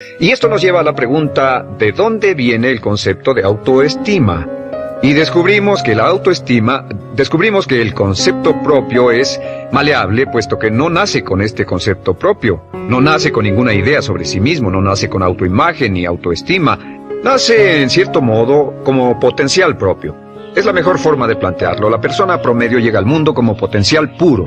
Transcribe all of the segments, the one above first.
Y esto nos lleva a la pregunta, ¿de dónde viene el concepto de autoestima? Y descubrimos que el concepto propio es maleable, puesto que no nace con este concepto propio. No nace con ninguna idea sobre sí mismo, no nace con autoimagen ni autoestima. Nace, en cierto modo, como potencial propio. Es la mejor forma de plantearlo. La persona promedio llega al mundo como potencial puro.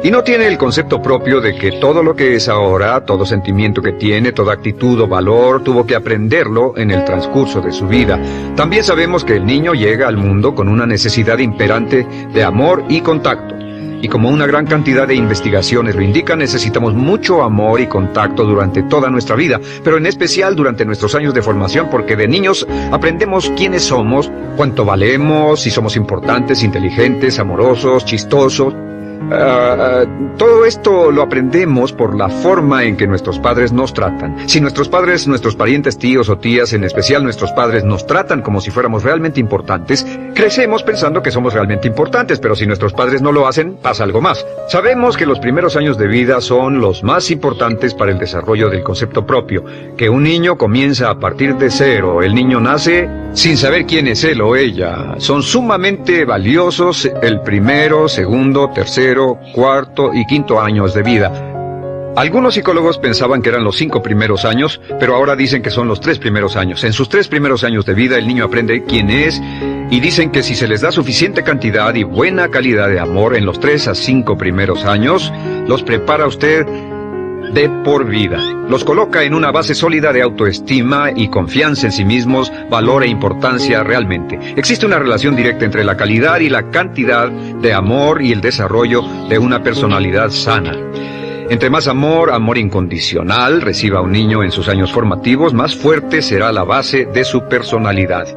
Y no tiene el concepto propio de que todo lo que es ahora, todo sentimiento que tiene, toda actitud o valor, tuvo que aprenderlo en el transcurso de su vida. También sabemos que el niño llega al mundo con una necesidad imperante de amor y contacto. Y como una gran cantidad de investigaciones lo indican, necesitamos mucho amor y contacto durante toda nuestra vida, pero en especial durante nuestros años de formación, porque de niños aprendemos quiénes somos, cuánto valemos, si somos importantes, inteligentes, amorosos, chistosos. Todo esto lo aprendemos por la forma en que nuestros padres nos tratan. Si nuestros padres, nuestros parientes, tíos o tías, en especial nuestros padres, nos tratan como si fuéramos realmente importantes, crecemos pensando que somos realmente importantes, pero si nuestros padres no lo hacen, pasa algo más. Sabemos que los primeros años de vida son los más importantes para el desarrollo del concepto propio, que un niño comienza a partir de cero. El niño nace sin saber quién es él o ella. Son sumamente valiosos el primero, segundo, tercero, cuarto y quinto años de vida. Algunos psicólogos pensaban que eran los 5 primeros años, pero ahora dicen que son los 3 primeros años. En sus 3 primeros años de vida el niño aprende quién es y dicen que si se les da suficiente cantidad y buena calidad de amor en los 3 a 5 primeros años, los prepara usted de por vida. Los coloca en una base sólida de autoestima y confianza en sí mismos, valor e importancia realmente. Existe una relación directa entre la calidad y la cantidad de amor y el desarrollo de una personalidad sana. Entre más amor, amor incondicional, reciba un niño en sus años formativos, más fuerte será la base de su personalidad.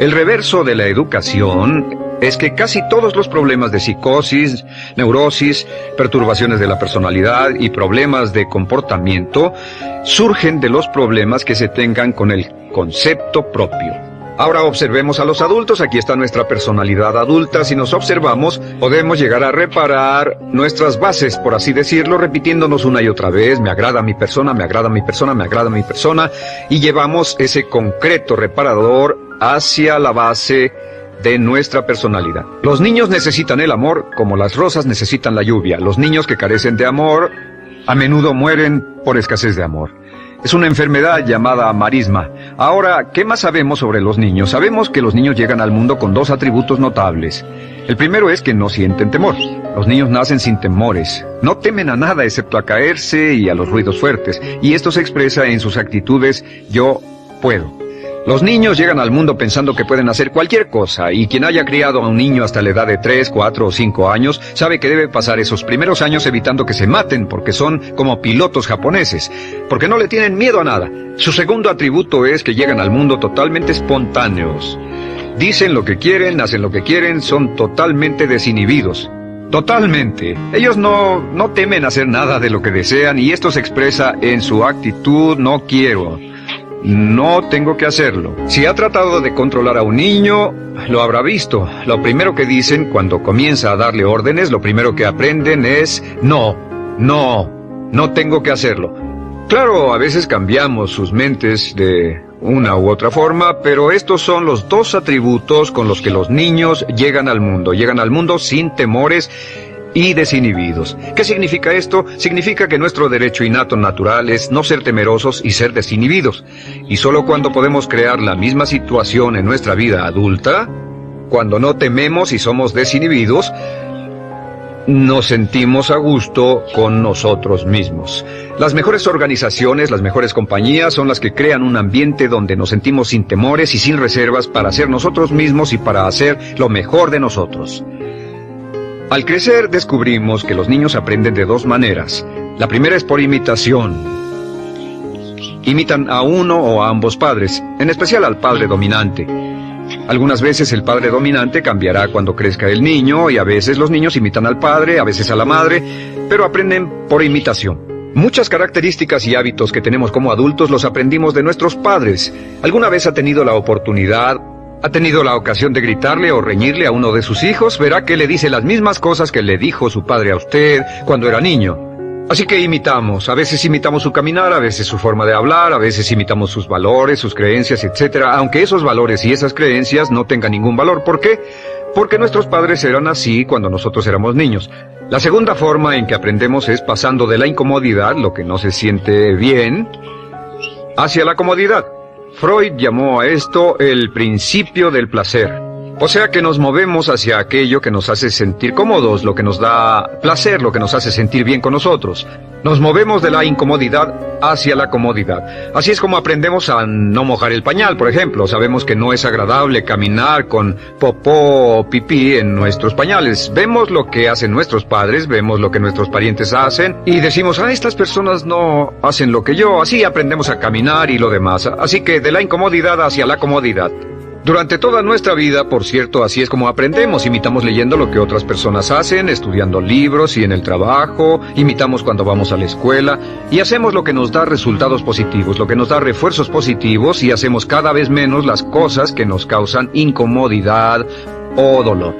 El reverso de la educación es que casi todos los problemas de psicosis, neurosis, perturbaciones de la personalidad y problemas de comportamiento surgen de los problemas que se tengan con el concepto propio. Ahora observemos a los adultos. Aquí está nuestra personalidad adulta. Si nos observamos, podemos llegar a reparar nuestras bases, por así decirlo, repitiéndonos una y otra vez: me agrada mi persona, me agrada mi persona, me agrada mi persona, y llevamos ese concreto reparador hacia la base de nuestra personalidad. Los niños necesitan el amor como las rosas necesitan la lluvia. Los niños que carecen de amor a menudo mueren por escasez de amor. Es una enfermedad llamada marisma. Ahora, ¿qué más sabemos sobre los niños? Sabemos que los niños llegan al mundo con 2 atributos notables. El primero es que no sienten temor. Los niños nacen sin temores. No temen a nada excepto a caerse y a los ruidos fuertes. Y esto se expresa en sus actitudes: yo puedo. Los niños llegan al mundo pensando que pueden hacer cualquier cosa, y quien haya criado a un niño hasta la edad de 3, 4 o 5 años sabe que debe pasar esos primeros años evitando que se maten, porque son como pilotos japoneses, porque no le tienen miedo a nada. Su segundo atributo es que llegan al mundo totalmente espontáneos. Dicen lo que quieren, hacen lo que quieren, son totalmente desinhibidos. Totalmente. Ellos no temen hacer nada de lo que desean, y esto se expresa en su actitud: no quiero. No tengo que hacerlo. Si ha tratado de controlar a un niño, lo habrá visto. Lo primero que dicen cuando comienza a darle órdenes, lo primero que aprenden es: no tengo que hacerlo. Claro, a veces cambiamos sus mentes de una u otra forma, pero estos son los 2 atributos con los que los niños llegan al mundo. Llegan al mundo sin temores y desinhibidos. ¿Qué significa esto? Significa que nuestro derecho innato natural es no ser temerosos y ser desinhibidos. Y solo cuando podemos crear la misma situación en nuestra vida adulta, cuando no tememos y somos desinhibidos, nos sentimos a gusto con nosotros mismos. Las mejores organizaciones, las mejores compañías son las que crean un ambiente donde nos sentimos sin temores y sin reservas para ser nosotros mismos y para hacer lo mejor de nosotros. Al crecer descubrimos que los niños aprenden de 2 maneras. La primera es por imitación. Imitan a uno o a ambos padres, en especial al padre dominante. Algunas veces el padre dominante cambiará cuando crezca el niño, y a veces los niños imitan al padre, a veces a la madre, pero aprenden por imitación. Muchas características y hábitos que tenemos como adultos los aprendimos de nuestros padres. ¿Alguna vez ha tenido la ocasión de gritarle o reñirle a uno de sus hijos? Verá que le dice las mismas cosas que le dijo su padre a usted cuando era niño. Así que imitamos. A veces imitamos su caminar, a veces su forma de hablar, a veces imitamos sus valores, sus creencias, etcétera, aunque esos valores y esas creencias no tengan ningún valor. ¿Por qué? Porque nuestros padres eran así cuando nosotros éramos niños. La segunda forma en que aprendemos es pasando de la incomodidad, lo que no se siente bien, hacia la comodidad. Freud llamó a esto el principio del placer. O sea que nos movemos hacia aquello que nos hace sentir cómodos, lo que nos da placer, lo que nos hace sentir bien con nosotros. Nos movemos de la incomodidad hacia la comodidad. Así es como aprendemos a no mojar el pañal, por ejemplo. Sabemos que no es agradable caminar con popó o pipí en nuestros pañales. Vemos lo que hacen nuestros padres, vemos lo que nuestros parientes hacen y decimos, estas personas no hacen lo que yo. Así aprendemos a caminar y lo demás. Así que de la incomodidad hacia la comodidad. Durante toda nuestra vida, por cierto, así es como aprendemos. Imitamos leyendo lo que otras personas hacen, estudiando libros y en el trabajo, imitamos cuando vamos a la escuela y hacemos lo que nos da resultados positivos, lo que nos da refuerzos positivos y hacemos cada vez menos las cosas que nos causan incomodidad o dolor.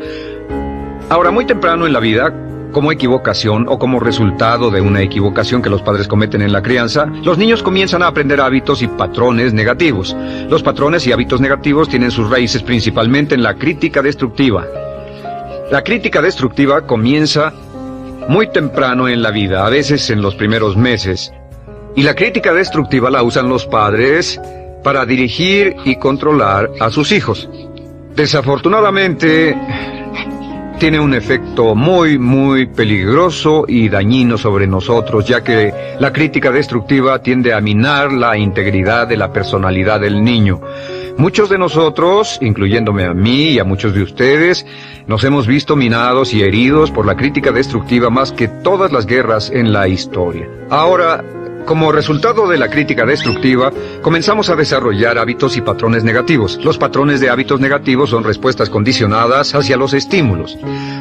Ahora, muy temprano en la vida, como equivocación o como resultado de una equivocación que los padres cometen en la crianza, los niños comienzan a aprender hábitos y patrones negativos. Los patrones y hábitos negativos tienen sus raíces principalmente en la crítica destructiva. La crítica destructiva comienza muy temprano en la vida, a veces en los primeros meses. Y la crítica destructiva la usan los padres para dirigir y controlar a sus hijos. Desafortunadamente, tiene un efecto muy peligroso y dañino sobre nosotros, ya que la crítica destructiva tiende a minar la integridad de la personalidad del niño. Muchos de nosotros, incluyéndome a mí y a muchos de ustedes, nos hemos visto minados y heridos por la crítica destructiva más que todas las guerras en la historia. Ahora, como resultado de la crítica destructiva, comenzamos a desarrollar hábitos y patrones negativos. Los patrones de hábitos negativos son respuestas condicionadas hacia los estímulos.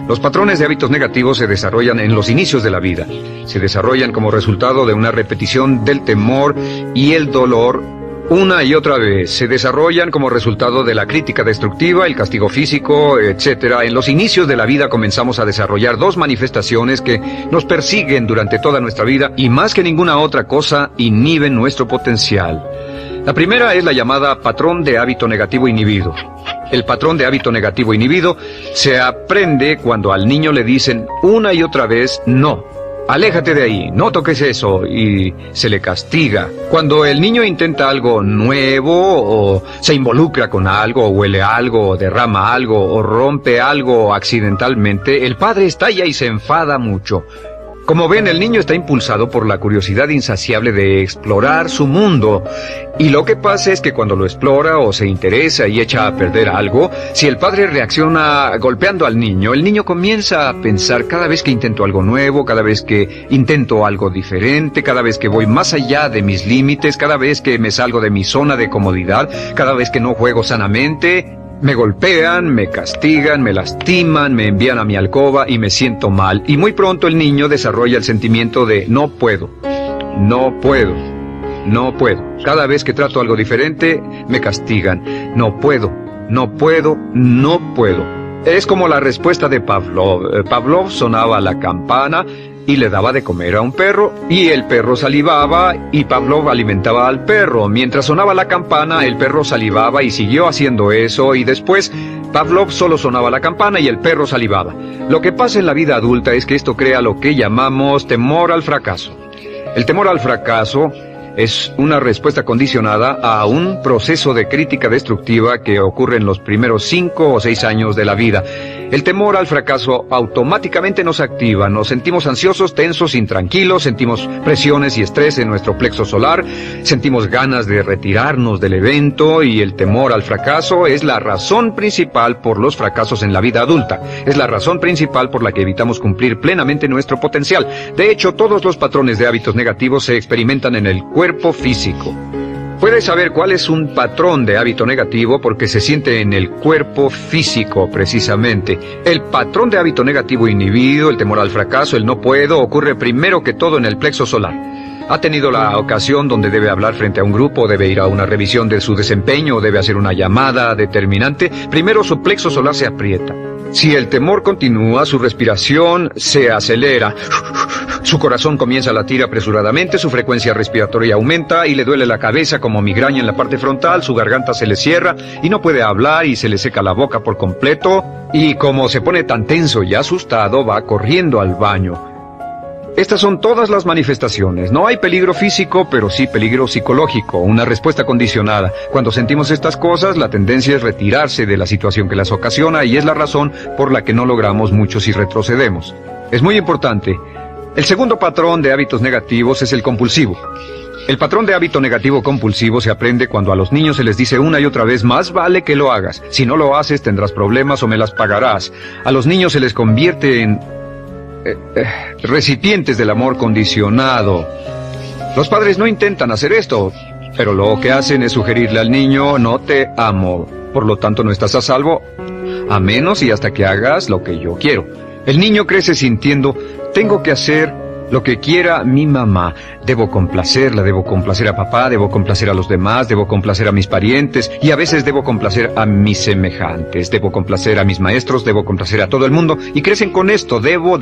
Los patrones de hábitos negativos se desarrollan en los inicios de la vida. Se desarrollan como resultado de una repetición del temor y el dolor una y otra vez. Se desarrollan como resultado de la crítica destructiva, el castigo físico, etc. En los inicios de la vida comenzamos a desarrollar dos manifestaciones que nos persiguen durante toda nuestra vida y más que ninguna otra cosa inhiben nuestro potencial. La primera es la llamada patrón de hábito negativo inhibido. El patrón de hábito negativo inhibido se aprende cuando al niño le dicen una y otra vez no. Aléjate de ahí, no toques eso, y se le castiga. Cuando el niño intenta algo nuevo, o se involucra con algo, o huele algo, o derrama algo, o rompe algo accidentalmente, el padre estalla y se enfada mucho. Como ven, el niño está impulsado por la curiosidad insaciable de explorar su mundo. Y lo que pasa es que cuando lo explora o se interesa y echa a perder algo, si el padre reacciona golpeando al niño, el niño comienza a pensar cada vez que intento algo nuevo, cada vez que intento algo diferente, cada vez que voy más allá de mis límites, cada vez que me salgo de mi zona de comodidad, cada vez que no juego sanamente, me golpean, me castigan, me lastiman, me envían a mi alcoba y me siento mal. Y muy pronto el niño desarrolla el sentimiento de no puedo, no puedo, no puedo. Cada vez que trato algo diferente, me castigan. No puedo, no puedo, no puedo. Es como la respuesta de Pavlov. Pavlov sonaba la campana y le daba de comer a un perro, y el perro salivaba, y Pavlov alimentaba al perro. Mientras sonaba la campana, el perro salivaba y siguió haciendo eso, y después Pavlov solo sonaba la campana y el perro salivaba. Lo que pasa en la vida adulta es que esto crea lo que llamamos temor al fracaso. El temor al fracaso es una respuesta condicionada a un proceso de crítica destructiva que ocurre en los primeros 5 o 6 años de la vida. El temor al fracaso automáticamente nos activa, nos sentimos ansiosos, tensos, intranquilos, sentimos presiones y estrés en nuestro plexo solar, sentimos ganas de retirarnos del evento y el temor al fracaso es la razón principal por los fracasos en la vida adulta. Es la razón principal por la que evitamos cumplir plenamente nuestro potencial. De hecho, todos los patrones de hábitos negativos se experimentan en el cuerpo físico. Puedes saber cuál es un patrón de hábito negativo porque se siente en el cuerpo físico, precisamente. El patrón de hábito negativo inhibido, el temor al fracaso, el no puedo, ocurre primero que todo en el plexo solar. ¿Ha tenido la ocasión donde debe hablar frente a un grupo, debe ir a una revisión de su desempeño o debe hacer una llamada determinante? Primero su plexo solar se aprieta. Si el temor continúa, su respiración se acelera. Su corazón comienza a latir apresuradamente, su frecuencia respiratoria aumenta y le duele la cabeza como migraña en la parte frontal, su garganta se le cierra y no puede hablar y se le seca la boca por completo. Y como se pone tan tenso y asustado, va corriendo al baño. Estas son todas las manifestaciones. No hay peligro físico, pero sí peligro psicológico, una respuesta condicionada. Cuando sentimos estas cosas, la tendencia es retirarse de la situación que las ocasiona y es la razón por la que no logramos mucho si retrocedemos. Es muy importante. El segundo patrón de hábitos negativos es el compulsivo. El patrón de hábito negativo compulsivo se aprende cuando a los niños se les dice una y otra vez, más vale que lo hagas. Si no lo haces, tendrás problemas o me las pagarás. A los niños se les convierte en recipientes del amor condicionado. Los padres no intentan hacer esto, pero lo que hacen es sugerirle al niño, no te amo, por lo tanto no estás a salvo, a menos y hasta que hagas lo que yo quiero. El niño crece sintiendo, tengo que hacer lo que quiera mi mamá. Debo complacerla, debo complacer a papá, debo complacer a los demás, debo complacer a mis parientes y a veces debo complacer a mis semejantes, debo complacer a mis maestros, debo complacer a todo el mundo y crecen con esto, debo.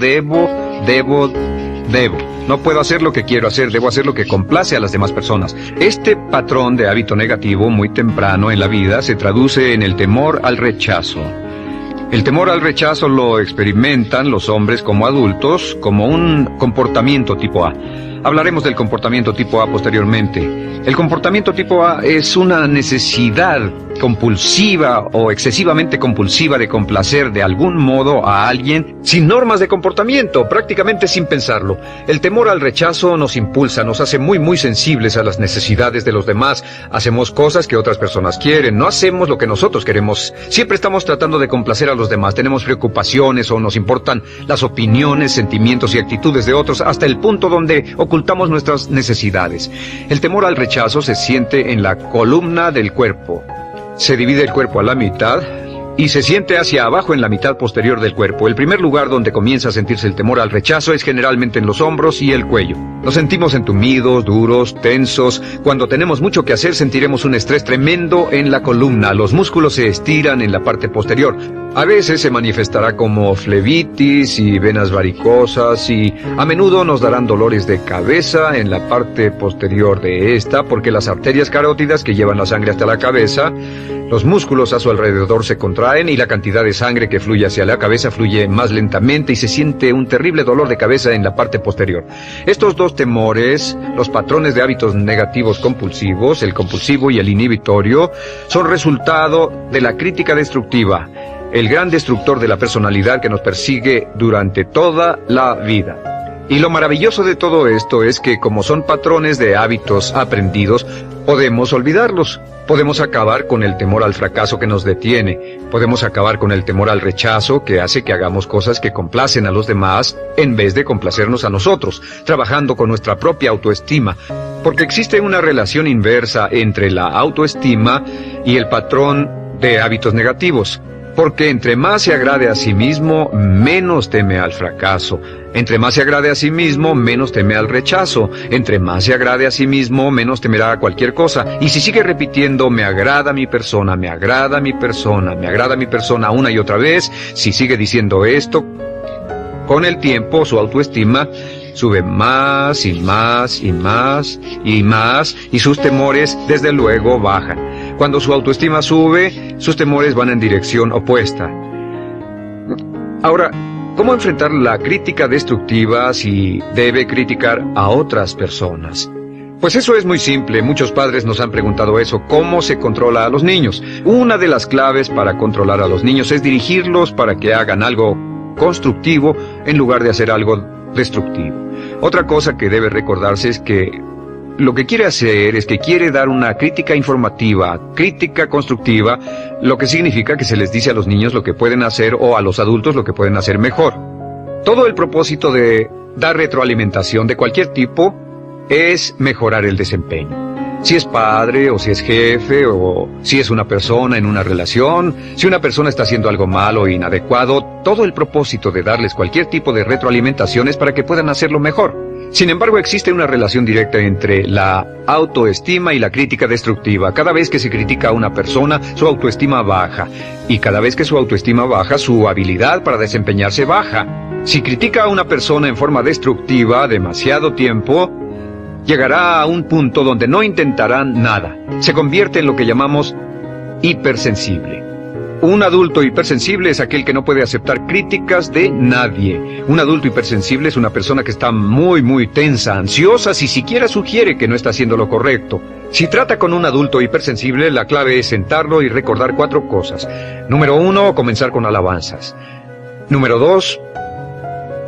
No puedo hacer lo que quiero hacer, debo hacer lo que complace a las demás personas. Este patrón de hábito negativo muy temprano en la vida se traduce en el temor al rechazo. El temor al rechazo lo experimentan los hombres como adultos como un comportamiento tipo A. Hablaremos del comportamiento tipo A posteriormente. El comportamiento tipo A es una necesidad compulsiva o excesivamente compulsiva de complacer de algún modo a alguien sin normas de comportamiento, prácticamente sin pensarlo. El temor al rechazo nos impulsa, nos hace muy sensibles a las necesidades de los demás. Hacemos cosas que otras personas quieren, no hacemos lo que nosotros queremos. Siempre estamos tratando de complacer a los demás, tenemos preocupaciones o nos importan las opiniones, sentimientos y actitudes de otros hasta el punto donde ocultamos nuestras necesidades. El temor al rechazo se siente en la columna del cuerpo. Se divide el cuerpo a la mitad y se siente hacia abajo en la mitad posterior del cuerpo. El primer lugar donde comienza a sentirse el temor al rechazo es generalmente en los hombros y el cuello. Nos sentimos entumidos, duros, tensos. Cuando tenemos mucho que hacer sentiremos un estrés tremendo en la columna. Los músculos se estiran en la parte posterior. A veces se manifestará como flebitis y venas varicosas y a menudo nos darán dolores de cabeza en la parte posterior de esta porque las arterias carótidas que llevan la sangre hasta la cabeza, los músculos a su alrededor se contraen y la cantidad de sangre que fluye hacia la cabeza fluye más lentamente y se siente un terrible dolor de cabeza en la parte posterior. Estos dos temores, los patrones de hábitos negativos compulsivos, el compulsivo y el inhibitorio, son resultado de la crítica destructiva, el gran destructor de la personalidad que nos persigue durante toda la vida. Y lo maravilloso de todo esto es que como son patrones de hábitos aprendidos, podemos olvidarlos. Podemos acabar con el temor al fracaso que nos detiene. Podemos acabar con el temor al rechazo que hace que hagamos cosas que complacen a los demás en vez de complacernos a nosotros, trabajando con nuestra propia autoestima. Porque existe una relación inversa entre la autoestima y el patrón de hábitos negativos. Porque entre más se agrade a sí mismo, menos teme al fracaso. Entre más se agrade a sí mismo, menos teme al rechazo. Entre más se agrade a sí mismo, menos temerá a cualquier cosa. Y si sigue repitiendo, me agrada mi persona, me agrada mi persona, me agrada mi persona una y otra vez, si sigue diciendo esto, con el tiempo su autoestima sube más y más y más y más y sus temores desde luego bajan. Cuando su autoestima sube, sus temores van en dirección opuesta. Ahora, ¿cómo enfrentar la crítica destructiva si debe criticar a otras personas? Pues eso es muy simple. Muchos padres nos han preguntado eso. ¿Cómo se controla a los niños? Una de las claves para controlar a los niños es dirigirlos para que hagan algo constructivo en lugar de hacer algo destructivo. Otra cosa que debe recordarse es que lo que quiere hacer es que quiere dar una crítica informativa, crítica constructiva, lo que significa que se les dice a los niños lo que pueden hacer o a los adultos lo que pueden hacer mejor. Todo el propósito de dar retroalimentación de cualquier tipo es mejorar el desempeño. Si es padre, o si es jefe, o si es una persona en una relación, si una persona está haciendo algo malo o inadecuado, todo el propósito de darles cualquier tipo de retroalimentación es para que puedan hacerlo mejor. Sin embargo, existe una relación directa entre la autoestima y la crítica destructiva. Cada vez que se critica a una persona, su autoestima baja. Y cada vez que su autoestima baja, su habilidad para desempeñarse baja. Si critica a una persona en forma destructiva demasiado tiempo, llegará a un punto donde no intentarán nada. Se convierte en lo que llamamos hipersensible. Un adulto hipersensible es aquel que no puede aceptar críticas de nadie. Un adulto hipersensible es una persona que está muy tensa, ansiosa, si siquiera sugiere que no está haciendo lo correcto. Si trata con un adulto hipersensible, la clave es sentarlo y recordar 4 cosas. Número 1, comenzar con alabanzas. Número 2,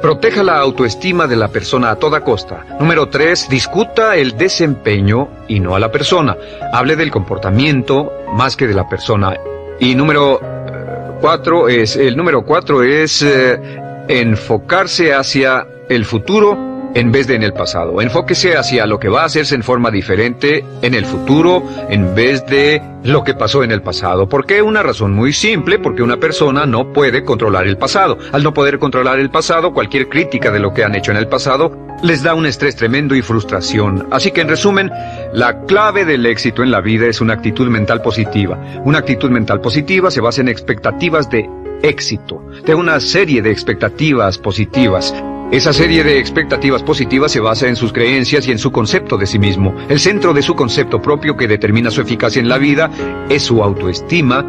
proteja la autoestima de la persona a toda costa. Número 3, discuta el desempeño y no a la persona. Hable del comportamiento más que de la persona. Y número 4 es enfocarse hacia el futuro en vez de en el pasado. Enfóquese hacia lo que va a hacerse en forma diferente en el futuro en vez de lo que pasó en el pasado. ¿Por qué? Una razón muy simple, porque una persona no puede controlar el pasado. Al no poder controlar el pasado, cualquier crítica de lo que han hecho en el pasado les da un estrés tremendo y frustración. Así que en resumen, la clave del éxito en la vida es una actitud mental positiva. Una actitud mental positiva se basa en expectativas de éxito, de una serie de expectativas positivas. Esa serie de expectativas positivas se basa en sus creencias y en su concepto de sí mismo. El centro de su concepto propio que determina su eficacia en la vida es su autoestima,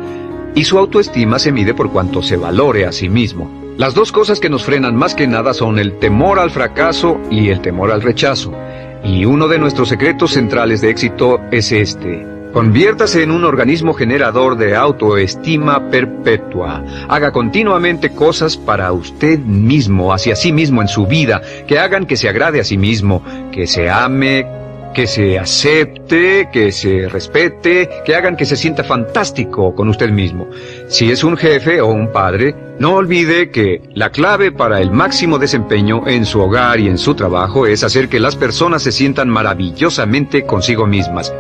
y su autoestima se mide por cuanto se valore a sí mismo. Las 2 cosas que nos frenan más que nada son el temor al fracaso y el temor al rechazo. Y uno de nuestros secretos centrales de éxito es este: conviértase en un organismo generador de autoestima perpetua. Haga continuamente cosas para usted mismo, hacia sí mismo en su vida, que hagan que se agrade a sí mismo, que se ame, que se acepte, que se respete, que hagan que se sienta fantástico con usted mismo. Si es un jefe o un padre, no olvide que la clave para el máximo desempeño en su hogar y en su trabajo es hacer que las personas se sientan maravillosamente consigo mismas.